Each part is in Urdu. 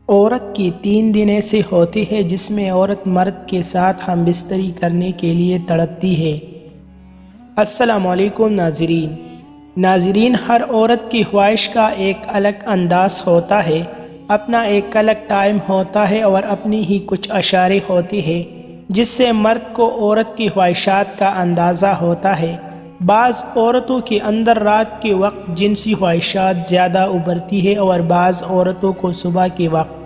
عورت کی 3 دن ایسے ہوتے ہیں جس میں عورت مرد کے ساتھ ہم بستری کرنے کے لیے تڑپتی ہے۔ السلام علیکم ناظرین، ہر عورت کی خواہش کا ایک الگ انداز ہوتا ہے، اپنا ایک الگ ٹائم ہوتا ہے اور اپنی ہی کچھ اشارے ہوتے ہیں جس سے مرد کو عورت کی خواہشات کا اندازہ ہوتا ہے۔ بعض عورتوں کے اندر رات کے وقت جنسی خواہشات زیادہ ابھرتی ہے اور بعض عورتوں کو صبح کے وقت۔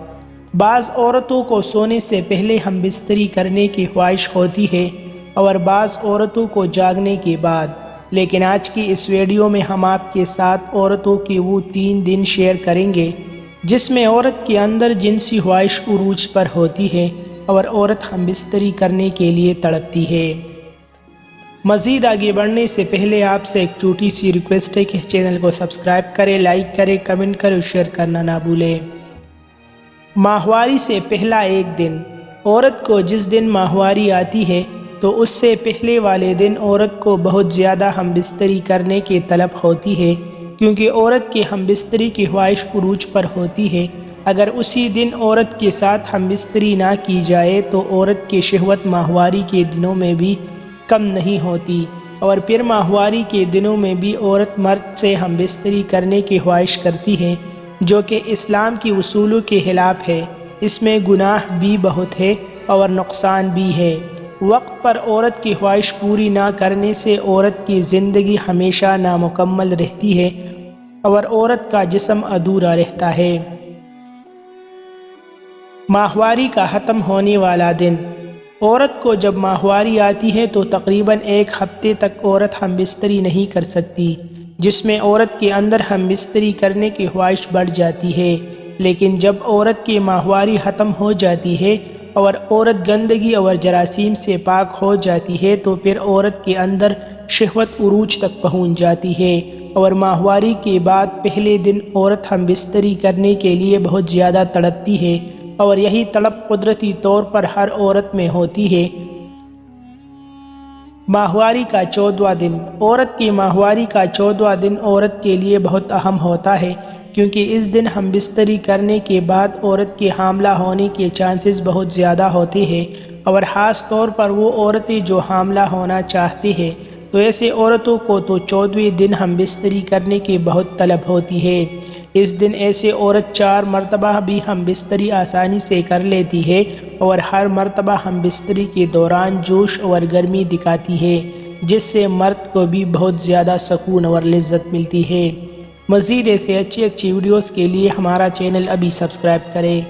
بعض عورتوں کو سونے سے پہلے ہم بستری کرنے کی خواہش ہوتی ہے اور بعض عورتوں کو جاگنے کے بعد۔ لیکن آج کی اس ویڈیو میں ہم آپ کے ساتھ عورتوں کے وہ 3 دن شیئر کریں گے جس میں عورت کے اندر جنسی خواہش عروج پر ہوتی ہے اور عورت ہم بستری کرنے کے لیے تڑپتی ہے۔ مزید آگے بڑھنے سے پہلے آپ سے ایک چھوٹی سی ریکویسٹ ہے کہ چینل کو سبسکرائب کریں، لائک کریں، کمنٹ کریں اور شیئر کرنا نہ بھولیں۔ ماہواری سے پہلا ایک دن۔ عورت کو جس دن ماہواری آتی ہے تو اس سے پہلے والے دن عورت کو بہت زیادہ ہم بستری کرنے کی طلب ہوتی ہے، کیونکہ عورت کی ہم بستری کی خواہش عروج پر ہوتی ہے۔ اگر اسی دن عورت کے ساتھ ہم بستری نہ کی جائے تو عورت کی شہوت ماہواری کے دنوں میں بھی کم نہیں ہوتی، اور پھر ماہواری کے دنوں میں بھی عورت مرد سے ہم بستری کرنے کی خواہش کرتی ہے، جو کہ اسلام کی اصولوں کے خلاف ہے۔ اس میں گناہ بھی بہت ہے اور نقصان بھی ہے۔ وقت پر عورت کی خواہش پوری نہ کرنے سے عورت کی زندگی ہمیشہ نامکمل رہتی ہے اور عورت کا جسم ادھورا رہتا ہے۔ ماہواری کا ختم ہونے والا دن۔ عورت کو جب ماہواری آتی ہے تو تقریباً 1 ہفتے تک عورت ہم بستری نہیں کر سکتی، جس میں عورت کے اندر ہم بستری کرنے کی خواہش بڑھ جاتی ہے۔ لیکن جب عورت کی ماہواری ختم ہو جاتی ہے اور عورت گندگی اور جراثیم سے پاک ہو جاتی ہے تو پھر عورت کے اندر شہوت عروج تک پہنچ جاتی ہے، اور ماہواری کے بعد پہلے دن عورت ہم بستری کرنے کے لیے بہت زیادہ تڑپتی ہے، اور یہی تڑپ قدرتی طور پر ہر عورت میں ہوتی ہے۔ ماہواری کا 14واں دن۔ عورت کی ماہواری کا 14واں دن عورت کے لیے بہت اہم ہوتا ہے، کیونکہ اس دن ہم بستری کرنے کے بعد عورت کے حاملہ ہونے کے چانسز بہت زیادہ ہوتے ہیں، اور خاص طور پر وہ عورتیں جو حاملہ ہونا چاہتی ہیں تو ایسے عورتوں کو تو 14ویں دن ہم بستری کرنے کی بہت طلب ہوتی ہے۔ اس دن ایسے عورت 4 مرتبہ بھی ہم بستری آسانی سے کر لیتی ہے، اور ہر مرتبہ ہم بستری کے دوران جوش اور گرمی دکھاتی ہے، جس سے مرد کو بھی بہت زیادہ سکون اور لذت ملتی ہے۔ مزید ایسے اچھی ویڈیوز کے لیے ہمارا چینل ابھی سبسکرائب کریں۔